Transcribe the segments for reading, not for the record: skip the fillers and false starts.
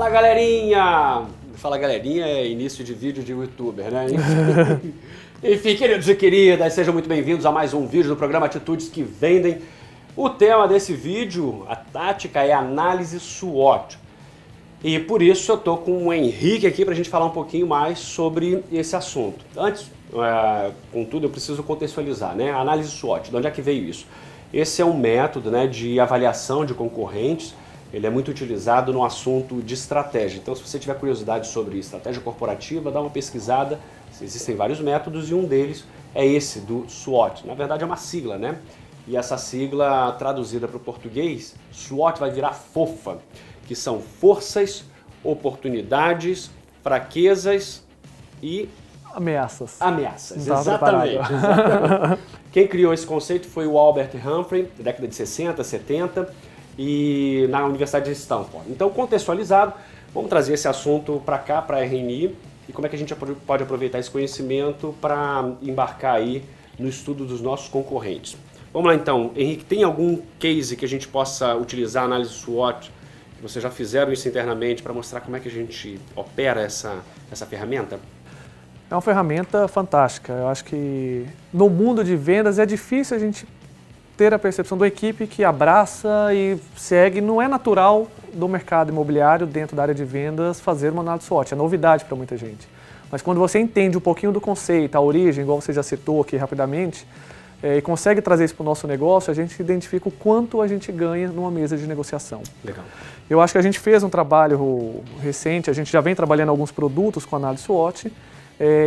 Fala galerinha! Fala galerinha é início de vídeo de youtuber, né? Enfim, queridos e queridas, sejam muito bem-vindos a mais um vídeo do programa Atitudes que Vendem. O tema desse vídeo, a tática é análise SWOT. E por isso eu tô com o Henrique aqui para a gente falar um pouquinho mais sobre esse assunto. Antes, contudo, eu preciso contextualizar, né? A análise SWOT, de onde é que veio isso? Esse é um método, né, de avaliação de concorrentes. Ele é muito utilizado no assunto de estratégia. Então, se você tiver curiosidade sobre estratégia corporativa, dá uma pesquisada. Existem vários métodos e um deles é esse do SWOT. Na verdade, é uma sigla, né? E essa sigla, traduzida para o português, SWOT vai virar FOFA, que são forças, oportunidades, fraquezas e... Ameaças. Exatamente. Quem criou esse conceito foi o Albert Humphrey, na década de 60, 70, e na Universidade de Stanford. Então, contextualizado, vamos trazer esse assunto para cá, para a RNI, e como é que a gente pode aproveitar esse conhecimento para embarcar aí no estudo dos nossos concorrentes. Vamos lá então, Henrique, tem algum case que a gente possa utilizar a análise SWOT, que vocês já fizeram isso internamente, para mostrar como é que a gente opera essa ferramenta? É uma ferramenta fantástica. Eu acho que no mundo de vendas é difícil a gente ter a percepção da equipe que abraça e segue. Não é natural do mercado imobiliário, dentro da área de vendas, fazer uma análise SWOT. É novidade para muita gente. Mas quando você entende um pouquinho do conceito, a origem, igual você já citou aqui rapidamente, e consegue trazer isso para o nosso negócio, a gente identifica o quanto a gente ganha numa mesa de negociação. Legal. Eu acho que a gente fez um trabalho recente, a gente já vem trabalhando alguns produtos com análise SWOT.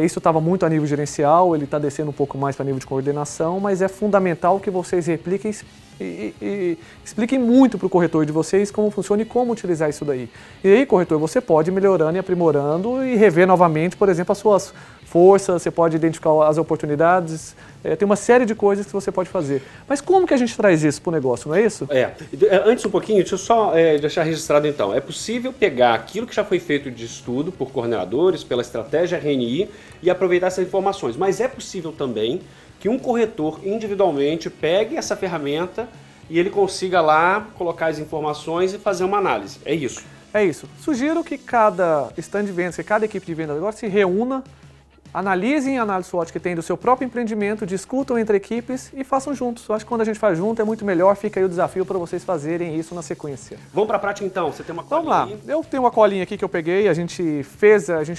Isso estava muito a nível gerencial, ele está descendo um pouco mais para nível de coordenação, mas é fundamental que vocês repliquem e expliquem muito para o corretor de vocês como funciona e como utilizar isso daí. E aí, corretor, você pode ir melhorando e aprimorando e rever novamente, por exemplo, as suas forças, você pode identificar as oportunidades, tem uma série de coisas que você pode fazer. Mas como que a gente traz isso para o negócio, não é isso? Antes um pouquinho, deixa eu só deixar registrado então. É possível pegar aquilo que já foi feito de estudo por coordenadores, pela estratégia RNI e aproveitar essas informações. Mas é possível também que um corretor individualmente pegue essa ferramenta e ele consiga lá colocar as informações e fazer uma análise. É isso? É isso. Sugiro que cada stand de vendas, que cada equipe de vendas agora se reúna, analisem a análise SWOT que tem do seu próprio empreendimento, discutam entre equipes e façam juntos. Eu acho que quando a gente faz junto é muito melhor, fica aí o desafio para vocês fazerem isso na sequência. Vamos para a prática então, você tem uma colinha? Vamos lá, eu tenho uma colinha aqui que eu peguei, a gente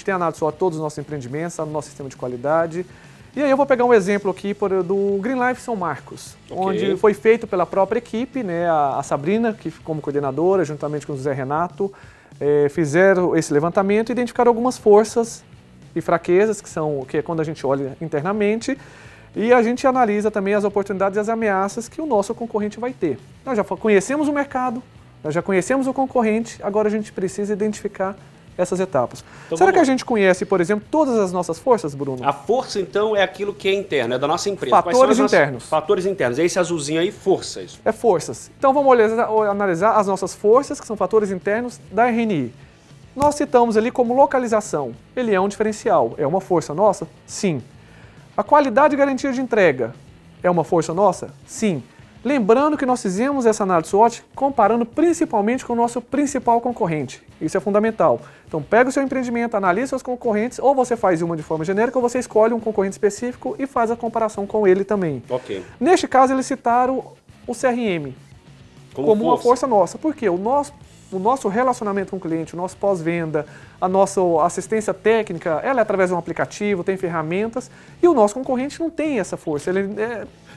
tem análise SWOT todos os nossos empreendimentos, está no nosso sistema de qualidade. E aí eu vou pegar um exemplo aqui do Green Life São Marcos, onde foi feito pela própria equipe, né, a Sabrina, que como coordenadora, juntamente com o José Renato, fizeram esse levantamento e identificaram algumas forças e fraquezas, que é quando a gente olha internamente, e a gente analisa também as oportunidades e as ameaças que o nosso concorrente vai ter. Nós já conhecemos o mercado, nós já conhecemos o concorrente, agora a gente precisa identificar essas etapas. Então, será que a gente conhece, por exemplo, todas as nossas forças, Bruno? A força, então, é aquilo que é interno, é da nossa empresa. Fatores internos. Fatores internos. É esse azulzinho aí, forças. É forças. Então, vamos analisar as nossas forças, que são fatores internos da RNI. Nós citamos ali como localização. Ele é um diferencial. É uma força nossa? Sim. A qualidade e garantia de entrega é uma força nossa? Sim. Lembrando que nós fizemos essa análise SWOT comparando principalmente com o nosso principal concorrente. Isso é fundamental. Então pega o seu empreendimento, analisa seus concorrentes, ou você faz uma de forma genérica, ou você escolhe um concorrente específico e faz a comparação com ele também. Ok. Neste caso, eles citaram o CRM como uma força nossa. Por quê? O nosso relacionamento com o cliente, o nosso pós-venda, a nossa assistência técnica, ela é através de um aplicativo, tem ferramentas, e o nosso concorrente não tem essa força.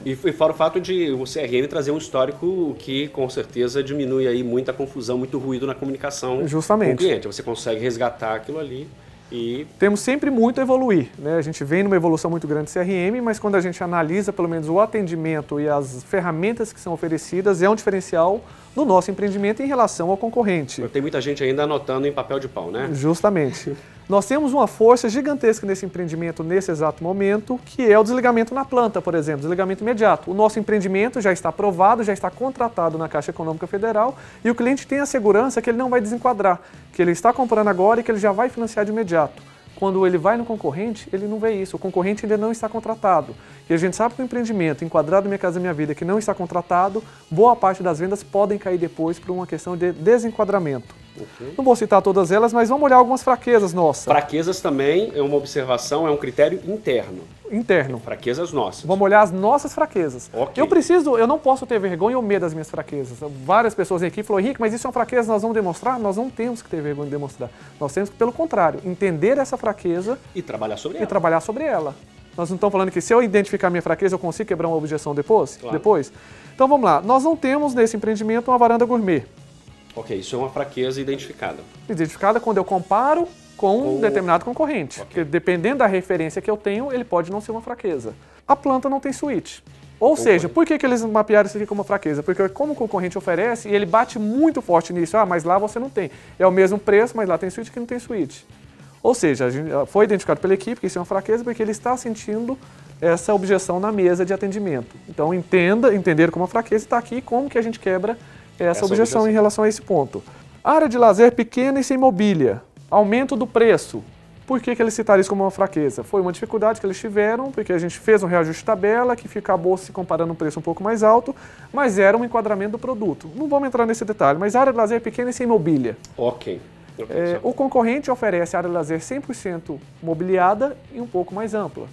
E fora o fato de o CRM trazer um histórico que com certeza diminui aí muita confusão, muito ruído na comunicação justamente com o cliente. Você consegue resgatar aquilo ali e... Temos sempre muito a evoluir, né? A gente vem numa evolução muito grande de CRM, mas quando a gente analisa pelo menos o atendimento e as ferramentas que são oferecidas, é um diferencial no nosso empreendimento em relação ao concorrente. Tem muita gente ainda anotando em papel de pau, né? Justamente. Nós temos uma força gigantesca nesse empreendimento nesse exato momento, que é o desligamento na planta, por exemplo, desligamento imediato. O nosso empreendimento já está aprovado, já está contratado na Caixa Econômica Federal e o cliente tem a segurança que ele não vai desenquadrar, que ele está comprando agora e que ele já vai financiar de imediato. Quando ele vai no concorrente, ele não vê isso. O concorrente ainda não está contratado. E a gente sabe que o empreendimento enquadrado Minha Casa Minha Vida que não está contratado, boa parte das vendas podem cair depois por uma questão de desenquadramento. Okay. Não vou citar todas elas, mas vamos olhar algumas fraquezas nossas. Fraquezas também é uma observação, é um critério interno. Interno. Fraquezas nossas. Vamos olhar as nossas fraquezas. Okay. Eu não posso ter vergonha ou medo das minhas fraquezas. Várias pessoas aqui falaram, Henrique, mas isso é uma fraqueza, nós vamos demonstrar? Nós não temos que ter vergonha de demonstrar. Nós temos que, pelo contrário, entender essa fraqueza e trabalhar sobre ela. Nós não estamos falando que se eu identificar minha fraqueza, eu consigo quebrar uma objeção depois? Claro. Então vamos lá. Nós não temos nesse empreendimento uma varanda gourmet. Ok, isso é uma fraqueza identificada. Identificada quando eu comparo com um determinado concorrente. Okay. Porque dependendo da referência que eu tenho, ele pode não ser uma fraqueza. A planta não tem suíte. Ou seja, por que eles mapearam isso aqui como uma fraqueza? Porque como o concorrente oferece, e ele bate muito forte nisso, mas lá você não tem. É o mesmo preço, mas lá tem suíte que não tem suíte. Ou seja, foi identificado pela equipe que isso é uma fraqueza porque ele está sentindo essa objeção na mesa de atendimento. Então entender como uma fraqueza está aqui como que a gente quebra essa objeção em relação a esse ponto. Área de lazer pequena e sem mobília. Aumento do preço. Por que eles citaram isso como uma fraqueza? Foi uma dificuldade que eles tiveram, porque a gente fez um reajuste de tabela que acabou se comparando um preço um pouco mais alto, mas era um enquadramento do produto. Não vamos entrar nesse detalhe, mas área de lazer pequena e sem mobília. Ok. O concorrente oferece área de lazer 100% mobiliada e um pouco mais ampla.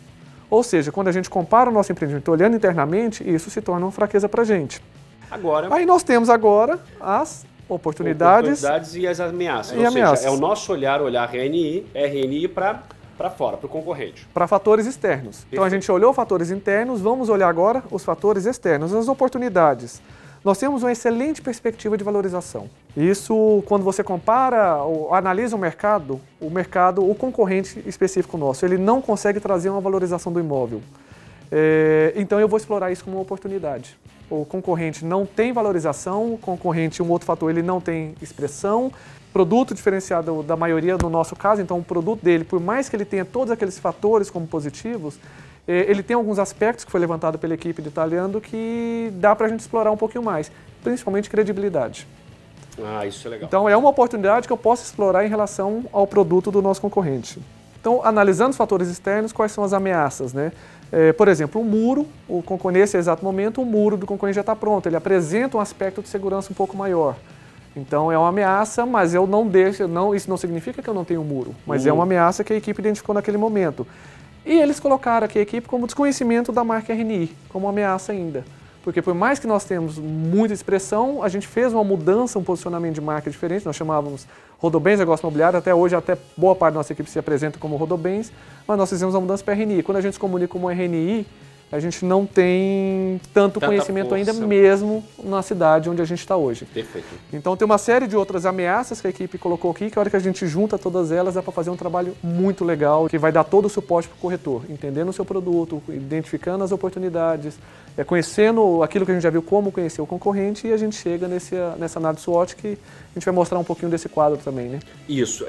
Ou seja, quando a gente compara o nosso empreendimento olhando internamente, isso se torna uma fraqueza para a gente. Agora, aí nós temos agora as oportunidades e as ameaças. Seja, é o nosso olhar RNI para fora, para o concorrente. Para fatores externos. Perfeito. Então a gente olhou fatores internos, vamos olhar agora os fatores externos, as oportunidades. Nós temos uma excelente perspectiva de valorização. Isso, quando você compara, analisa o mercado, o concorrente específico nosso, ele não consegue trazer uma valorização do imóvel. Então eu vou explorar isso como uma oportunidade. O concorrente não tem valorização, o concorrente, um outro fator, ele não tem expressão. Produto diferenciado da maioria no nosso caso, então o produto dele, por mais que ele tenha todos aqueles fatores como positivos, ele tem alguns aspectos que foi levantado pela equipe de Talhando que dá para a gente explorar um pouquinho mais, principalmente credibilidade. Isso é legal. Então é uma oportunidade que eu posso explorar em relação ao produto do nosso concorrente. Então, analisando os fatores externos, quais são as ameaças, né? Por exemplo, o muro, nesse exato momento, o muro do concorrente já está pronto, ele apresenta um aspecto de segurança um pouco maior. Então é uma ameaça, mas eu não deixo, isso não significa que eu não tenho um muro, mas é uma ameaça que a equipe identificou naquele momento. E eles colocaram aqui a equipe como desconhecimento da marca RNI, como ameaça ainda. Porque por mais que nós temos muita expressão, a gente fez uma mudança, um posicionamento de marca diferente, nós chamávamos Rodobens Negócio Imobiliário, até hoje até boa parte da nossa equipe se apresenta como Rodobens, mas nós fizemos uma mudança para RNI. Quando a gente se comunica como RNI, a gente não tem tanto conhecimento ainda mesmo na cidade onde a gente está hoje. Perfeito. Então tem uma série de outras ameaças que a equipe colocou aqui, que a hora que a gente junta todas elas dá para fazer um trabalho muito legal, que vai dar todo o suporte para o corretor, entendendo o seu produto, identificando as oportunidades, conhecendo aquilo que a gente já viu como conhecer o concorrente, e a gente chega nessa análise SWOT que a gente vai mostrar um pouquinho desse quadro também, né? Isso.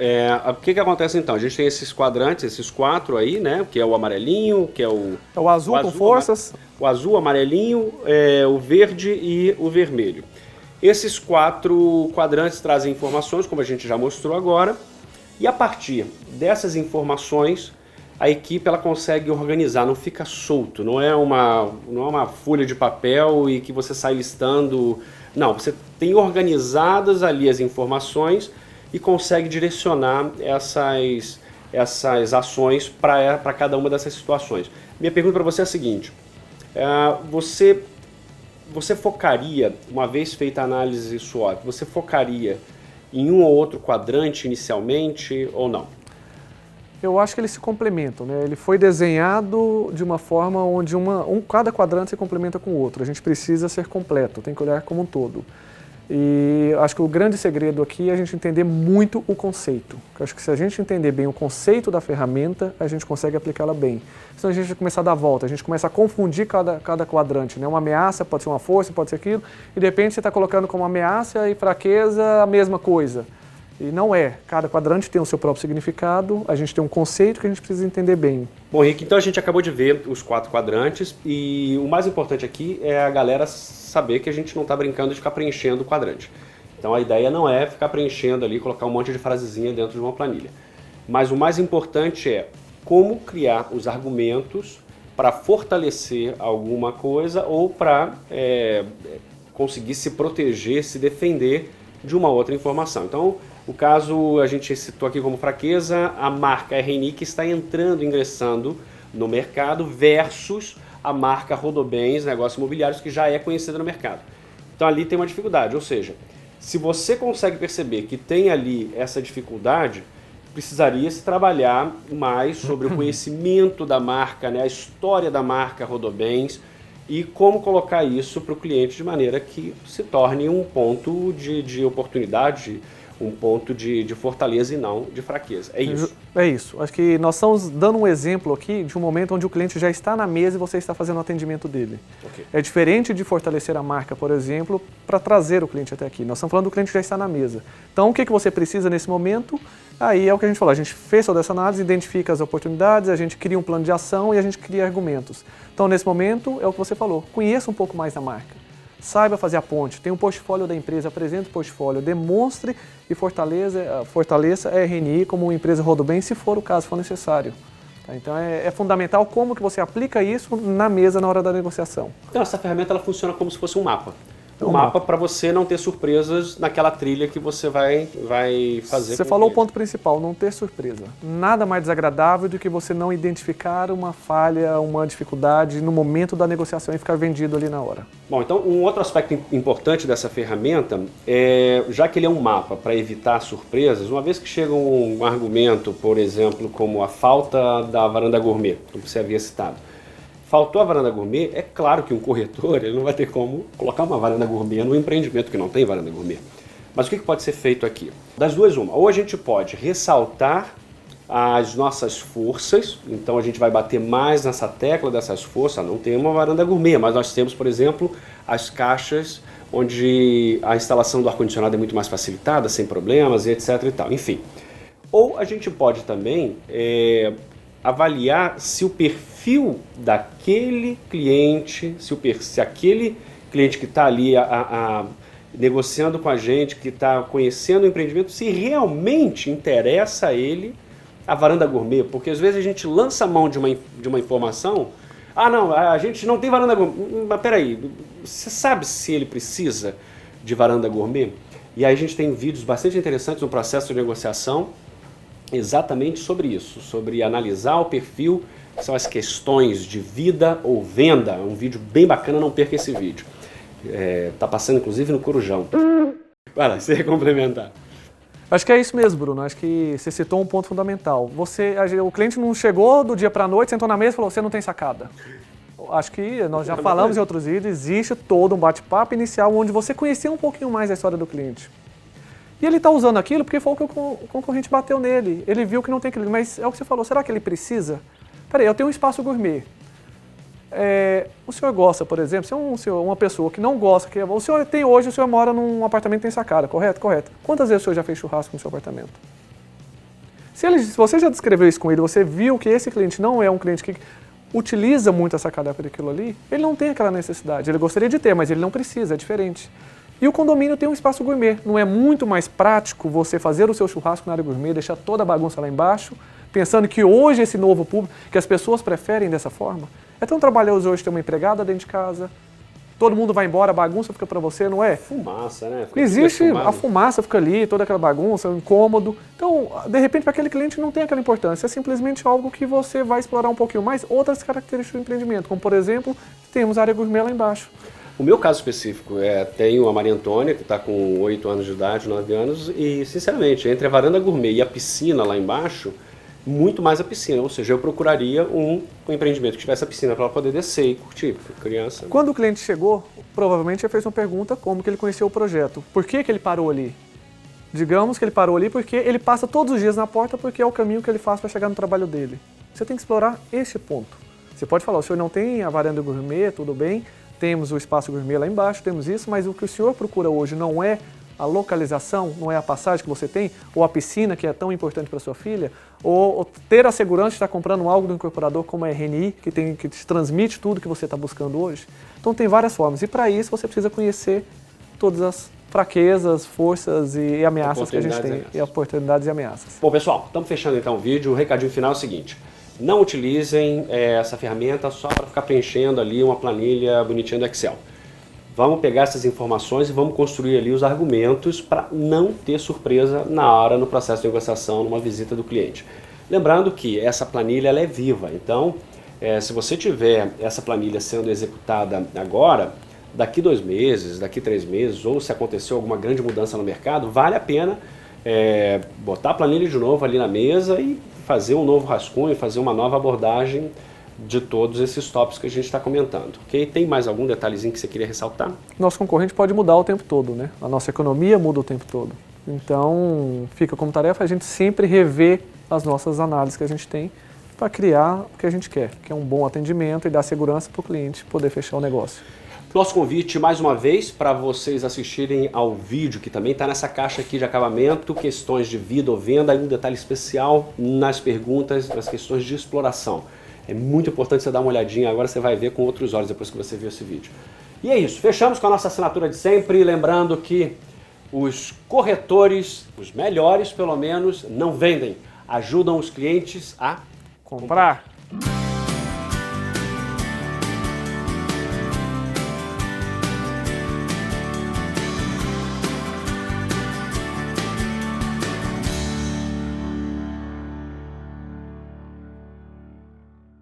O que acontece então? A gente tem esses quadrantes, esses 4 aí, né? Que é o amarelinho, que é o azul com forças. O azul, o amarelinho, o verde e o vermelho. Esses 4 quadrantes trazem informações, como a gente já mostrou agora, e a partir dessas informações, a equipe ela consegue organizar, não fica solto, não é uma folha de papel e que você sai listando. Não, você tem organizadas ali as informações e consegue direcionar essas ações para cada uma dessas situações. Minha pergunta para você é a seguinte: você focaria, uma vez feita a análise SWOT, você focaria em um ou outro quadrante inicialmente ou não? Eu acho que eles se complementam, né? Ele foi desenhado de uma forma onde cada quadrante se complementa com o outro. A gente precisa ser completo, tem que olhar como um todo. E acho que o grande segredo aqui é a gente entender muito o conceito. Eu acho que se a gente entender bem o conceito da ferramenta, a gente consegue aplicá-la bem. Senão a gente vai começar a dar volta, a gente começa a confundir cada quadrante, né? Uma ameaça pode ser uma força, pode ser aquilo, e de repente você está colocando como ameaça e fraqueza a mesma coisa. E não é. Cada quadrante tem o seu próprio significado, a gente tem um conceito que a gente precisa entender bem. Bom, Henrique, então a gente acabou de ver os 4 quadrantes e o mais importante aqui é a galera saber que a gente não está brincando de ficar preenchendo o quadrante. Então a ideia não é ficar preenchendo ali, colocar um monte de frasezinha dentro de uma planilha. Mas o mais importante é como criar os argumentos para fortalecer alguma coisa ou para conseguir se proteger, se defender de uma outra informação. Então, O caso, a gente citou aqui como fraqueza, a marca RNI que está ingressando no mercado versus a marca Rodobens, negócios imobiliários, que já é conhecida no mercado. Então ali tem uma dificuldade, ou seja, se você consegue perceber que tem ali essa dificuldade, precisaria se trabalhar mais sobre o conhecimento da marca, né, a história da marca Rodobens e como colocar isso para o cliente de maneira que se torne um ponto de oportunidade, um ponto de fortaleza e não de fraqueza. É isso. É isso. Acho que nós estamos dando um exemplo aqui de um momento onde o cliente já está na mesa e você está fazendo o atendimento dele. Okay. É diferente de fortalecer a marca, por exemplo, para trazer o cliente até aqui. Nós estamos falando do cliente que já está na mesa. Então, o que você precisa nesse momento? Aí é o que a gente falou. A gente fez toda essa análise, identifica as oportunidades, a gente cria um plano de ação e a gente cria argumentos. Então, nesse momento, é o que você falou. Conheça um pouco mais da marca. Saiba fazer a ponte, tenha um portfólio da empresa, apresente o portfólio, demonstre e fortaleça a RNI como uma empresa Rodobens, se for o caso, se for necessário. Tá? Então é fundamental como que você aplica isso na mesa na hora da negociação. Então essa ferramenta ela funciona como se fosse um mapa. Um mapa para você não ter surpresas naquela trilha que você vai fazer. Você falou o ponto principal, não ter surpresa. Nada mais desagradável do que você não identificar uma falha, uma dificuldade no momento da negociação e ficar vendido ali na hora. Bom, então um outro aspecto importante dessa ferramenta é, já que ele é um mapa para evitar surpresas, uma vez que chega um argumento, por exemplo, como a falta da varanda gourmet, como você havia citado, faltou a varanda gourmet, é claro que um corretor ele não vai ter como colocar uma varanda gourmet no empreendimento que não tem varanda gourmet. Mas o que pode ser feito aqui? Das duas, uma. Ou a gente pode ressaltar as nossas forças, então a gente vai bater mais nessa tecla dessas forças. Não tem uma varanda gourmet, mas nós temos, por exemplo, as caixas onde a instalação do ar-condicionado é muito mais facilitada, sem problemas, e etc. e tal. Enfim. Ou a gente pode também avaliar se o perfil daquele cliente, se aquele cliente que está ali negociando com a gente, que está conhecendo o empreendimento, se realmente interessa a ele a varanda gourmet, porque às vezes a gente lança a mão de uma informação, não, a gente não tem varanda gourmet, mas peraí, você sabe se ele precisa de varanda gourmet? E aí a gente tem vídeos bastante interessantes no processo de negociação, exatamente sobre isso, sobre analisar o perfil, que são as questões de vida ou venda. É um vídeo bem bacana, não perca esse vídeo. Tá passando inclusive no Corujão. Vai lá, você ia complementar. Acho que é isso mesmo, Bruno. Acho que você citou um ponto fundamental. O cliente não chegou do dia para a noite, sentou na mesa e falou, você não tem sacada. Acho que nós já falamos em outros vídeos, existe todo um bate-papo inicial onde você conhecia um pouquinho mais a história do cliente. E ele está usando aquilo porque foi o que o concorrente bateu nele. Ele viu que não tem aquilo. Mas é o que você falou, será que ele precisa? Peraí, eu tenho um espaço gourmet. O senhor gosta, por exemplo, se é uma pessoa que não gosta, o senhor mora num apartamento que tem sacada, correto? Correto. Quantas vezes o senhor já fez churrasco no seu apartamento? Se você já descreveu isso com ele, você viu que esse cliente não é um cliente que utiliza muito a sacada para aquilo ali, ele não tem aquela necessidade. Ele gostaria de ter, mas ele não precisa, é diferente. E o condomínio tem um espaço gourmet. Não é muito mais prático você fazer o seu churrasco na área gourmet, deixar toda a bagunça lá embaixo, pensando que hoje esse novo público, que as pessoas preferem dessa forma? É tão trabalhoso hoje ter uma empregada dentro de casa, todo mundo vai embora, a bagunça fica para você, não é? Fumaça, né? Existe, a fumaça fica ali, toda aquela bagunça, incômodo. Então, de repente, para aquele cliente não tem aquela importância, é simplesmente algo que você vai explorar um pouquinho mais, outras características do empreendimento, como por exemplo, temos a área gourmet lá embaixo. O meu caso específico tenho a Maria Antônia, que está com 8 anos de idade, 9 anos, e sinceramente, entre a varanda gourmet e a piscina lá embaixo, muito mais a piscina, ou seja, eu procuraria um empreendimento que tivesse a piscina para ela poder descer e curtir, criança. Quando o cliente chegou, provavelmente ele fez uma pergunta como que ele conheceu o projeto. Por que ele parou ali? Digamos que ele parou ali porque ele passa todos os dias na porta porque é o caminho que ele faz para chegar no trabalho dele. Você tem que explorar este ponto. Você pode falar, o senhor não tem a varanda gourmet, tudo bem, temos o espaço gourmet lá embaixo, temos isso, mas o que o senhor procura hoje não é a localização, não é a passagem que você tem, ou a piscina que é tão importante para sua filha, ou ter a segurança de estar comprando algo do incorporador como a RNI, que te transmite tudo que você está buscando hoje. Então tem várias formas, e para isso você precisa conhecer todas as fraquezas, forças e ameaças que a gente tem, e oportunidades e ameaças. Bom, pessoal, estamos fechando então o vídeo. O recadinho final é o seguinte: não utilizem essa ferramenta só para ficar preenchendo ali uma planilha bonitinha do Excel. Vamos pegar essas informações e vamos construir ali os argumentos para não ter surpresa na hora, no processo de negociação, numa visita do cliente. Lembrando que essa planilha ela é viva, então se você tiver essa planilha sendo executada agora, daqui 2 meses, daqui 3 meses, ou se aconteceu alguma grande mudança no mercado, vale a pena botar a planilha de novo ali na mesa e fazer um novo rascunho, fazer uma nova abordagem de todos esses tópicos que a gente está comentando. Okay? Tem mais algum detalhezinho que você queria ressaltar? Nosso concorrente pode mudar o tempo todo, né? A nossa economia muda o tempo todo. Então, fica como tarefa a gente sempre rever as nossas análises que a gente tem para criar o que a gente quer, que é um bom atendimento e dar segurança para o cliente poder fechar o negócio. Nosso convite, mais uma vez, para vocês assistirem ao vídeo, que também está nessa caixa aqui de acabamento, questões de vida ou venda, e um detalhe especial nas perguntas, nas questões de exploração. É muito importante você dar uma olhadinha, agora você vai ver com outros olhos depois que você viu esse vídeo. E é isso, fechamos com a nossa assinatura de sempre, lembrando que os corretores, os melhores pelo menos, não vendem, ajudam os clientes a comprar.